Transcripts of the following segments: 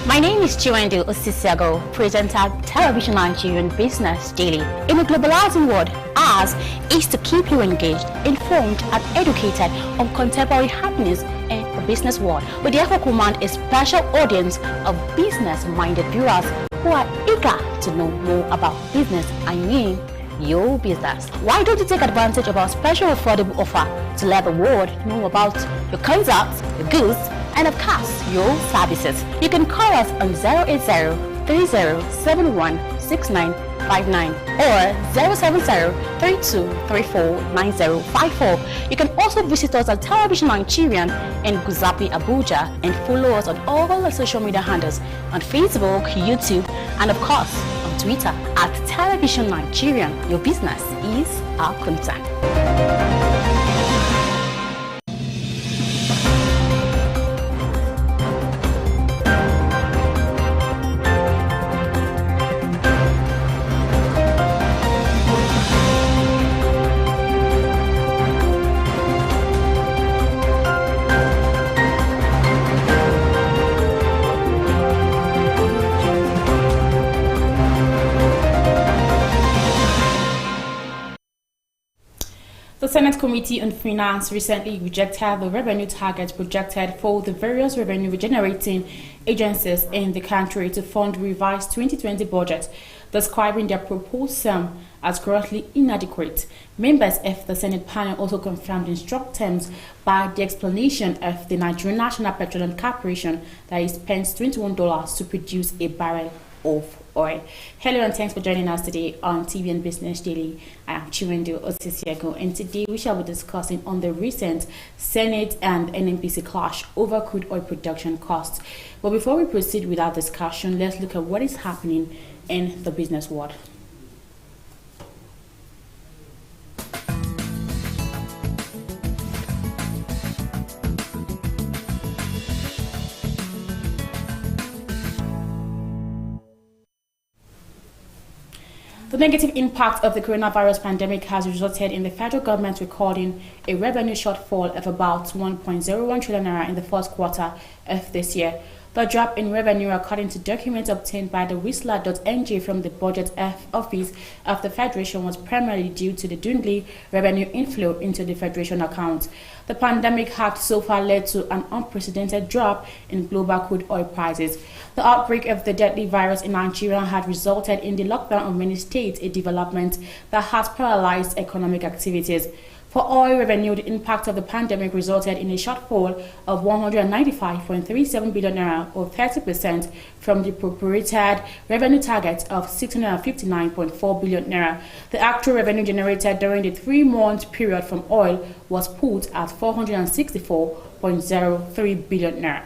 My name is Chiwendu Osisiago, presenter of Television Nigerian Business Daily. In a globalizing world, ours is to keep you engaged, informed, and educated on contemporary happenings in the business world. We therefore command a special audience of business-minded viewers who are eager to know more about business. I mean, your business. Why don't you take advantage of our special affordable offer to let the world know about your concepts, your goods, and of course, your services? You can call us on 080-3071-6959 or 070-3234-9054. You can also visit us at Television Nigerian in Guzapi, Abuja, and follow us on all our social media handles on Facebook, YouTube, and of course, on Twitter at Television Nigerian. Your business is our concern. The Senate Committee on Finance recently rejected the revenue targets projected for the various revenue-generating agencies in the country to fund the revised 2020 budget, describing their proposed sum as grossly inadequate. Members of the Senate panel also confirmed in struck terms by the explanation of the Nigerian National Petroleum Corporation that it spends $21 to produce a barrel of oil. Hello and thanks for joining us today on TV and Business Daily. I am Chiwendu Osisiago, and today we shall be discussing on the recent Senate and NNPC clash over crude oil production costs. But before we proceed with our discussion, let's look at what is happening in the business world. The negative impact of the coronavirus pandemic has resulted in the federal government recording a revenue shortfall of about 1.01 trillion naira in the first quarter of this year. The drop in revenue, according to documents obtained by the whistler.ng from the Budget Office of the Federation, was primarily due to the dwindling revenue inflow into the Federation account. The pandemic had so far led to an unprecedented drop in global crude oil prices. The outbreak of the deadly virus in Nigeria had resulted in the lockdown of many states, a development that has paralyzed economic activities. For oil revenue, the impact of the pandemic resulted in a shortfall of 195.37 billion naira, or 30% from the appropriated revenue target of 659.4 billion naira. The actual revenue generated during the 3-month period from oil was put at 464.03 billion naira.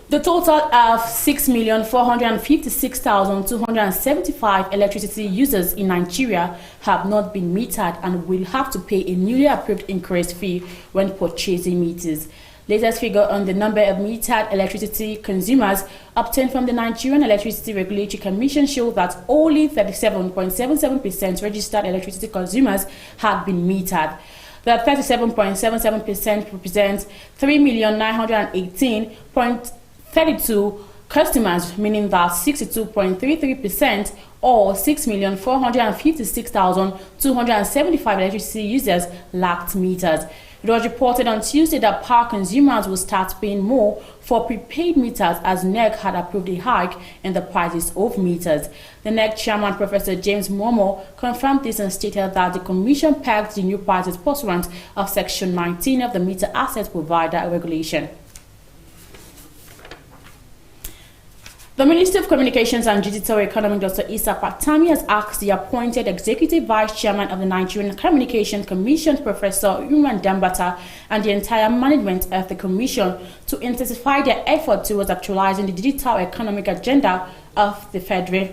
The total of 6,456,275 electricity users in Nigeria have not been metered and will have to pay a newly approved increased fee when purchasing meters. Latest figure on the number of metered electricity consumers obtained from the Nigerian Electricity Regulatory Commission show that only 37.77% registered electricity consumers had been metered. The 37.77% represents 3,918,32 customers, meaning that 62.33% or 6,456,275 electricity users lacked meters. It was reported on Tuesday that power consumers will start paying more for prepaid meters as NEC had approved a hike in the prices of meters. The NEC chairman, Professor James Momo, confirmed this and stated that the commission pegged the new prices pursuant of Section 19 of the Meter Assets Provider Regulation. The Minister of Communications and Digital Economy, Dr. Issa Patami, has asked the appointed Executive Vice Chairman of the Nigerian Communications Commission, Professor Umar Dambata, and the entire management of the Commission to intensify their effort towards actualizing the digital economic agenda of the federal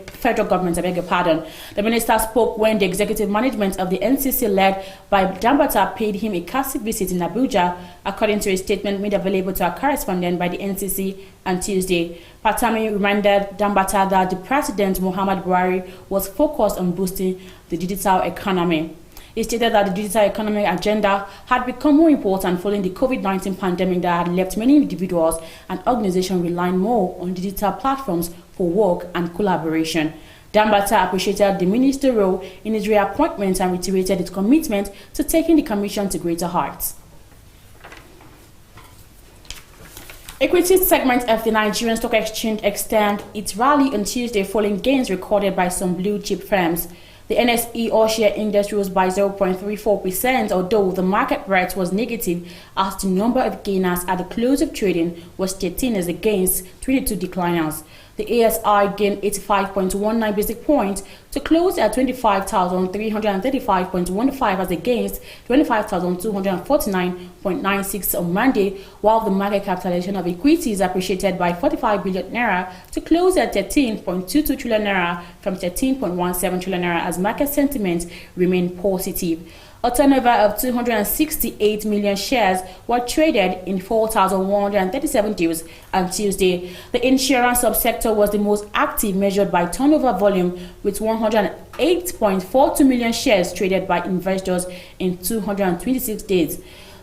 government. I beg your pardon. The minister spoke when the executive management of the NCC, led by Dambata, paid him a courtesy visit in Abuja, according to a statement made available to a correspondent by the NCC on Tuesday. Patami reminded Dambata that the President Muhammad Buhari was focused on boosting the digital economy. He stated that the digital economic agenda had become more important following the COVID-19 pandemic that had left many individuals and organizations relying more on digital platforms for work and collaboration. Dambata appreciated the minister's role in his reappointment and reiterated its commitment to taking the commission to greater heights. Equity segment of the Nigerian Stock Exchange extended its rally on Tuesday following gains recorded by some blue-chip firms. The NSE all-share index rose by 0.34%, although the market rate was negative as the number of gainers at the close of trading was 13 as against 22 decliners. The ASI gained 85.19 basic points to close at 25,335.15 as against 25,249.96 on Monday, while the market capitalization of equities appreciated by 45 billion naira to close at 13.22 trillion naira from 13.17 trillion naira as market sentiment remained positive. A turnover of 268 million shares were traded in 4,137 deals on Tuesday. The insurance subsector was the most active, measured by turnover volume, with 108.42 million shares traded by investors in 226 days.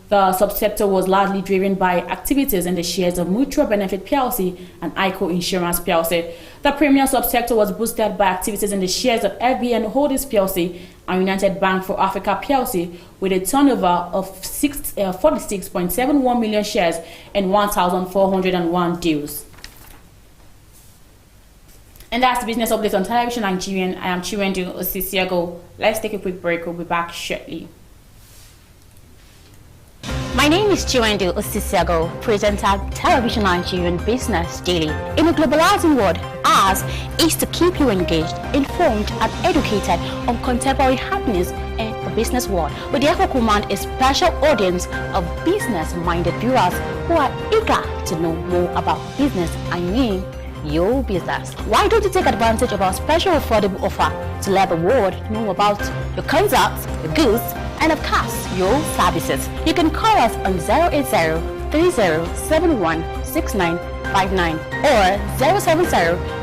The subsector was largely driven by activities in the shares of Mutual Benefit PLC and ICO Insurance PLC. The premium subsector was boosted by activities in the shares of FBN Holdings PLC and United Bank for Africa PLC, with a turnover of 46.71 million shares in 1,401 deals. And that's the business update on Television Nigerian. I am Chiwendu Osisiago. Let's take a quick break. We'll be back shortly. My name is Chiwendu Osisiago, presenter Television Nigerian Business Daily. In a globalizing world, ours is to keep you engaged, informed, and educated on contemporary happenings in the business world. We therefore command a special audience of business-minded viewers who are eager to know more about business. I mean, your business. Why don't you take advantage of our special affordable offer to let the world know about your concepts, your goods, and of course, your services? You can call us on 080-3071-6959 or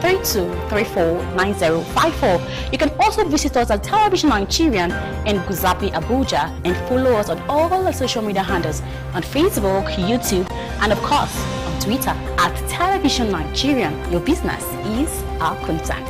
070-3234-9054. You can also visit us at Television Nigerian in Guzapi, Abuja, and follow us on all the social media handles on Facebook, YouTube, and of course, on Twitter at Television Nigerian. Your business is our concern.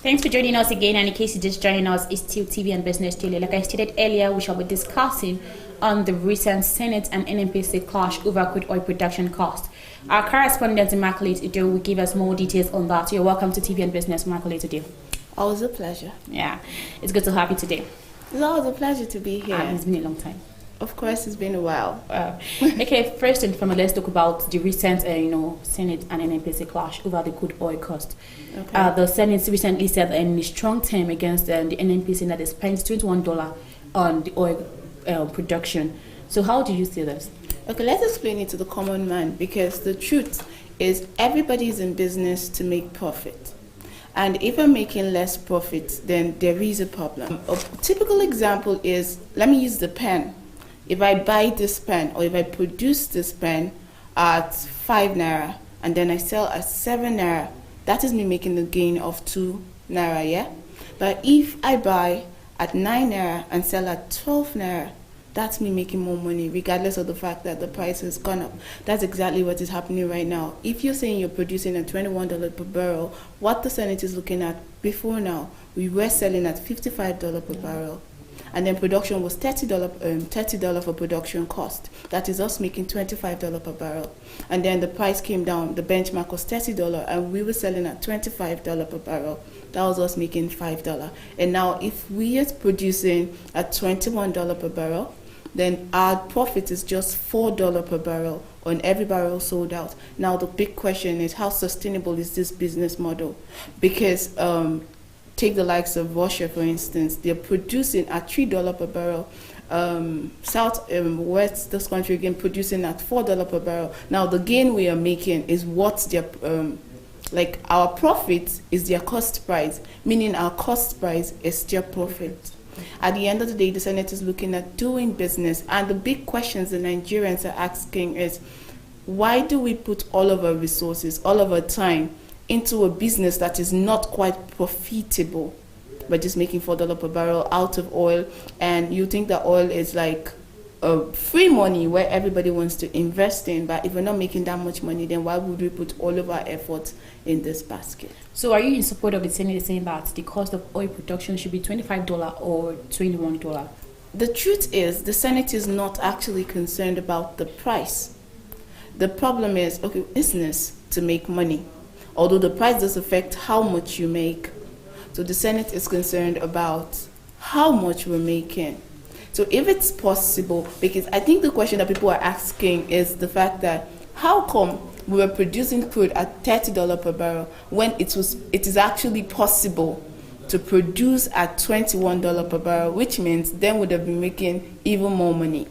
Thanks for joining us again, and in case you're just joining us, it's still TV and Business Daily. Like I stated earlier, we shall be discussing on the recent Senate and NNPC clash over crude oil production cost. Our correspondent Immaculate Udo will give us more details on that. You're welcome to TV and Business, Immaculate Udo. Always a pleasure. Yeah, it's good to have you today. It's always a pleasure to be here. It's been a long time. Of course, it's been a while. Okay, first and foremost, let's talk about the recent, Senate and NNPC clash over the crude oil cost. Okay. The Senate recently said in a strong term against the NNPC that they spent $21 on the oil production. So how do you see this? Okay, let's explain it to the common man, because the truth is everybody is in business to make profit. And if I'm making less profit, then there is a problem. A typical example is, let me use the pen. If I buy this pen or if I produce this pen at 5 naira and then I sell at 7 naira, that is me making a gain of 2 naira, yeah? But if I buy at 9 naira and sell at 12 naira, that's me making more money regardless of the fact that the price has gone up. That's exactly what is happening right now. If you're saying you're producing at $21 per barrel, what the Senate is looking at before now, we were selling at $55 per barrel. And then production was $30 for production cost. That is us making $25 per barrel. And then the price came down. The benchmark was $30, and we were selling at $25 per barrel. That was us making $5. And now, if we are producing at $21 per barrel, then our profit is just $4 per barrel on every barrel sold out. Now, the big question is, how sustainable is this business model? Because take the likes of Russia, for instance. They're producing at $3 per barrel. West, this country again, producing at $4 per barrel. Now, the gain we are making is what their like our profit is their cost price, meaning our cost price is their profit. At the end of the day, the Senate is looking at doing business, and the big questions the Nigerians are asking is, why do we put all of our resources, all of our time into a business that is not quite profitable? We're just making $4 per barrel out of oil, and you think that oil is like free money where everybody wants to invest in, but if we're not making that much money, then why would we put all of our efforts in this basket? So are you in support of the Senate saying that the cost of oil production should be $25 or $21? The truth is, the Senate is not actually concerned about the price. The problem is, okay, business to make money, although the price does affect how much you make. So the Senate is concerned about how much we're making. So if it's possible, because I think the question that people are asking is the fact that how come we were producing crude at $30 per barrel when it is actually possible to produce at $21 per barrel, which means then would have been making even more money.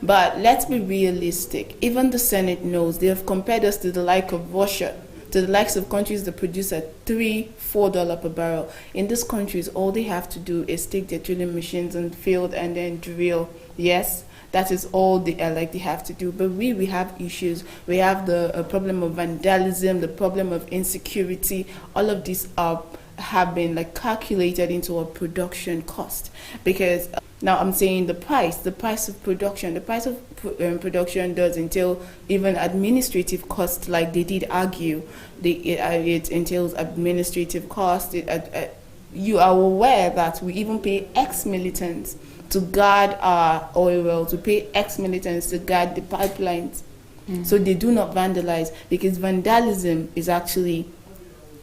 But let's be realistic. Even the Senate knows they have compared us to the like of Russia, to the likes of countries that produce at $3-4 per barrel. In these countries, all they have to do is take their drilling machines in the field and then drill. Yes, that is all they have to do. But we have issues. We have the problem of vandalism, the problem of insecurity. All of these have been calculated into a production cost, because now I'm saying the price of production. The price of production does entail even administrative costs, like they did argue. It entails administrative costs. You are aware that we even pay ex-militants to guard our oil wells, to pay ex-militants to guard the pipelines. So they do not vandalize, because vandalism is actually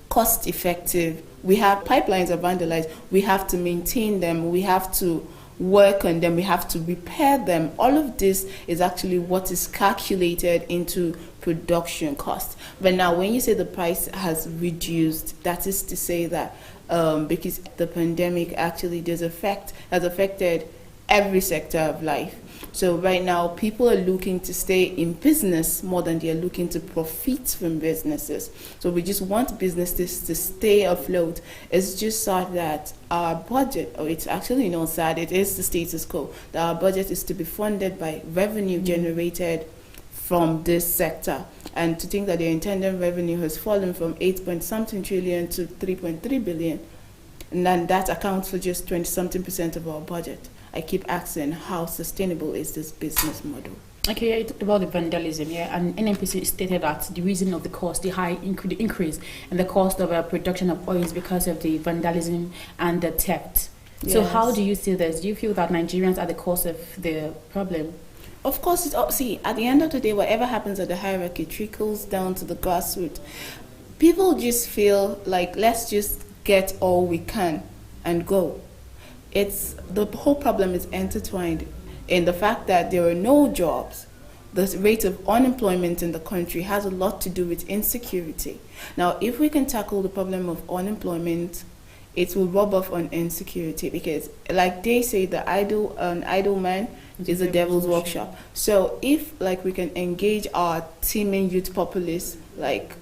cost effective. We have pipelines are vandalized. We have to maintain them. We have to work on them, we have to repair them. All of this is actually what is calculated into production costs. But now when you say the price has reduced, that is to say that because the pandemic actually has affected every sector of life. So right now, people are looking to stay in business more than they are looking to profit from businesses. So we just want businesses to stay afloat. It's just sad that our budget, or it's actually not sad, it is the status quo, that our budget is to be funded by revenue generated from this sector. And to think that the intended revenue has fallen from 8-point-something trillion to 3.3 billion, and then that accounts for just 20-something% of our budget. I keep asking, how sustainable is this business model? Okay, you talked about the vandalism, and NNPC stated that the reason of the cost, the increase in the cost of production of oil is because of the vandalism and the theft. Yes. So how do you see this? Do you feel that Nigerians are the cause of the problem? Of course, see, at the end of the day, whatever happens at the hierarchy trickles down to the grassroots. People just feel like, let's just get all we can and go. The whole problem is intertwined in the fact that there are no jobs. The rate of unemployment in the country has a lot to do with insecurity. Now, if we can tackle the problem of unemployment, it will rub off on insecurity, because, like they say, an idle man is a devil's workshop. So if we can engage our teeming youth populace,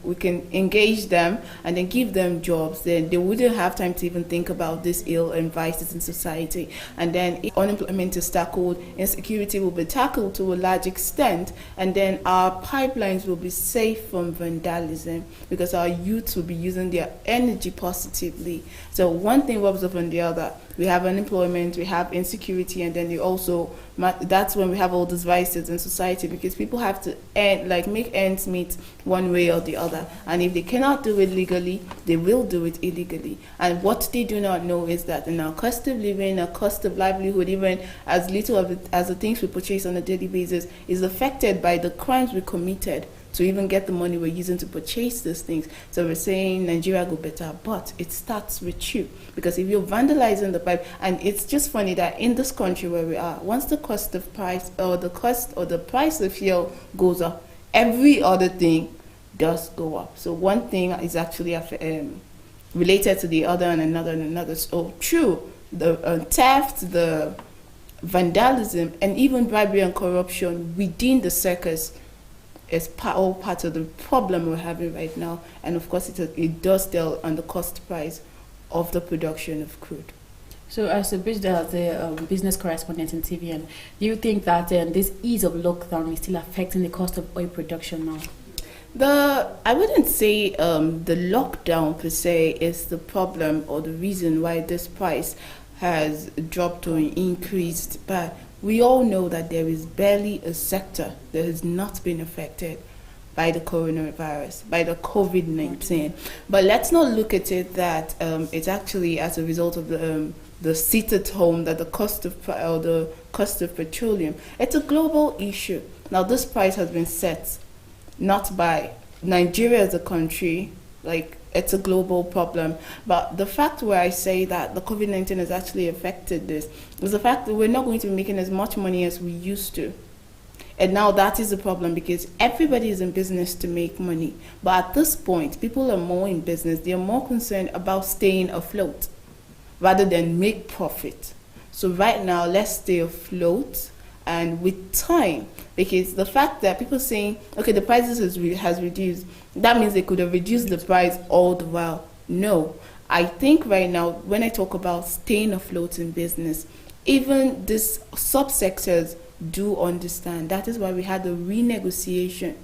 we can engage them and then give them jobs, then they wouldn't have time to even think about this ill and vices in society. And then if unemployment is tackled, insecurity will be tackled to a large extent, and then our pipelines will be safe from vandalism, because our youth will be using their energy positively. So one thing rubs off on the other. We have unemployment, we have insecurity, and then that's when we have all these vices in society, because people have to make ends meet one way or the other. And if they cannot do it legally, they will do it illegally. And what they do not know is that in our cost of living, our cost of livelihood, even as little of it as the things we purchase on a daily basis, is affected by the crimes we committed to even get the money we're using to purchase these things. So we're saying Nigeria go better, but it starts with you. Because if you're vandalizing the pipe, and it's just funny that in this country where we are, once the cost of price or the price of fuel goes up, every other thing does go up. So one thing is actually related to the other and another. So true, the theft, the vandalism, and even bribery and corruption within the circus is all part of the problem we're having right now. And of course, it does tell on the cost price of the production of crude. So, as a business correspondent in TVN, do you think that this ease of lockdown is still affecting the cost of oil production now? I wouldn't say the lockdown per se is the problem or the reason why this price has dropped or increased, but we all know that there is barely a sector that has not been affected by the coronavirus, by the COVID-19. But let's not look at it that it's actually as a result of the sit at home, that the cost of petroleum. It's a global issue. Now, this price has been set not by Nigeria as a country, like it's a global problem. But the fact where I say that the COVID-19 has actually affected this is the fact that we're not going to be making as much money as we used to. And now that is a problem because everybody is in business to make money. But at this point, people are more in business. They are more concerned about staying afloat rather than make profit. So right now, let's stay afloat. And with time, because the fact that people saying, okay, the prices has reduced, that means they could have reduced the price all the while. No, I think right now, when I talk about staying afloat in business, even these subsectors do understand. That is why we had the renegotiation.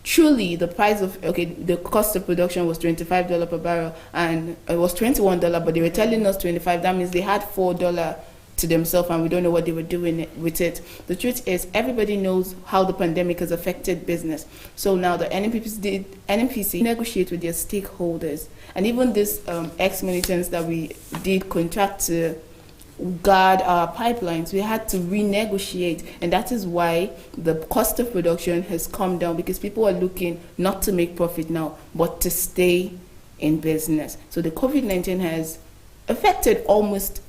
Truly, the price of, the cost of production was $25 per barrel, and it was $21, but they were telling us $25. That means they had $4 to themselves, and we don't know what they were doing with it. The truth is, everybody knows how the pandemic has affected business. So now the NNPC negotiate with their stakeholders, and even these ex-militants that we did contract to guard our pipelines, we had to renegotiate, and that is why the cost of production has come down, because people are looking not to make profit now, but to stay in business. So the COVID-19 has affected almost,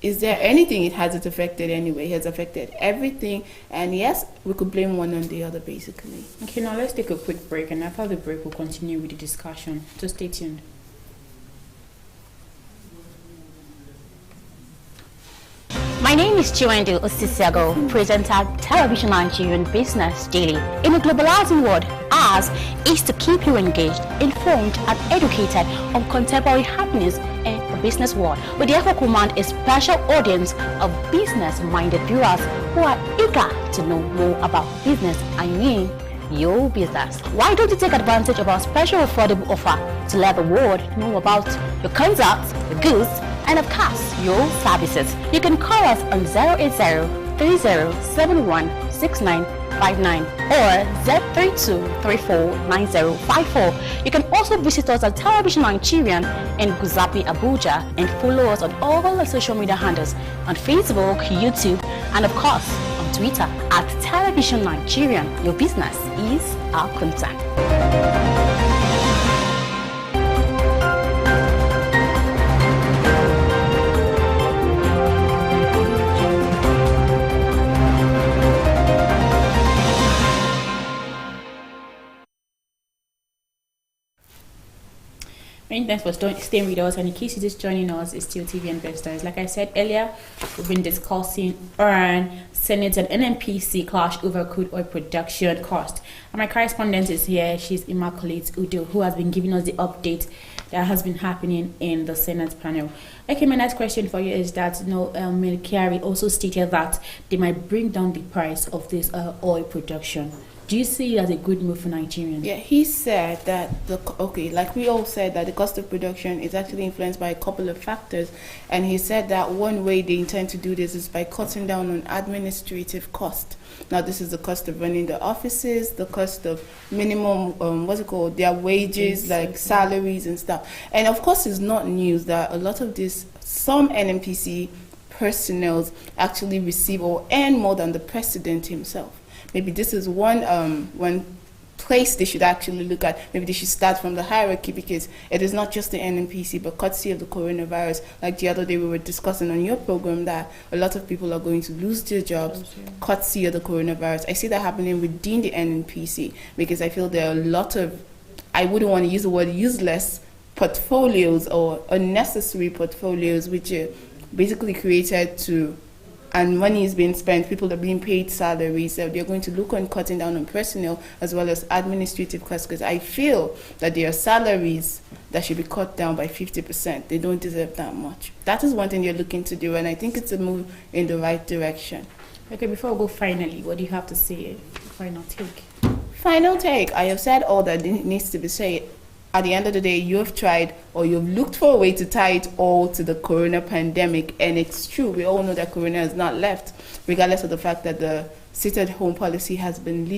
is there anything it hasn't affected anyway? It has affected everything, and yes, we could blame one on the other basically. Okay, now let's take a quick break, and after the break we'll continue with the discussion. So stay tuned. My name is Chiwendu Osisiago, presenter Television Nigerian Business Daily. In a globalizing world, ours is to keep you engaged, informed, and educated on contemporary happenings in the business world. We therefore command a special audience of business-minded viewers who are eager to know more about business. I mean, your business. Why don't you take advantage of our special affordable offer to let the world know about your concepts, your goods, and of course, your services? You can call us on 080-3071-6959 or 032349054. You can also visit us at Television Nigerian in Guzapi, Abuja, and follow us on all our social media handles on Facebook, YouTube, and of course on Twitter at Television Nigerian. Your business is our concern. Many thanks for staying with us, and in case you're just joining us, it's still TV Investors. Like I said earlier, we've been discussing Senate and NNPC clash over crude oil production cost. And my correspondent is here. She's Immaculate Udo, who has been giving us the update that has been happening in the Senate panel. Okay, my next question for you is that, Melchiari also stated that they might bring down the price of this oil production. Do you see it as a good move for Nigerians? Yeah, he said that like we all said, that the cost of production is actually influenced by a couple of factors, and he said that one way they intend to do this is by cutting down on administrative cost. Now, this is the cost of running the offices, the cost of minimum, their wages, like salaries and stuff. And of course, it's not news that a lot of some NNPC personnel actually receive or earn more than the president himself. Maybe this is one place they should actually look at. Maybe they should start from the hierarchy, because it is not just the NNPC, but courtesy of the coronavirus. Like the other day we were discussing on your program that a lot of people are going to lose their jobs courtesy of the coronavirus. I see that happening within the NNPC, because I feel there are a lot of, I wouldn't want to use the word useless portfolios or unnecessary portfolios, which are basically created to, and money is being spent, people are being paid salaries, so they're going to look on cutting down on personnel as well as administrative costs, because I feel that there are salaries that should be cut down by 50%. They don't deserve that much. That is one thing you're looking to do, and I think it's a move in the right direction. Okay, before we go finally, what do you have to say? Final take. Final take. I have said all that needs to be said. At the end of the day, you have tried or you've looked for a way to tie it all to the corona pandemic, and it's true. We all know that corona has not left, regardless of the fact that the sit-at-home policy has been lifted.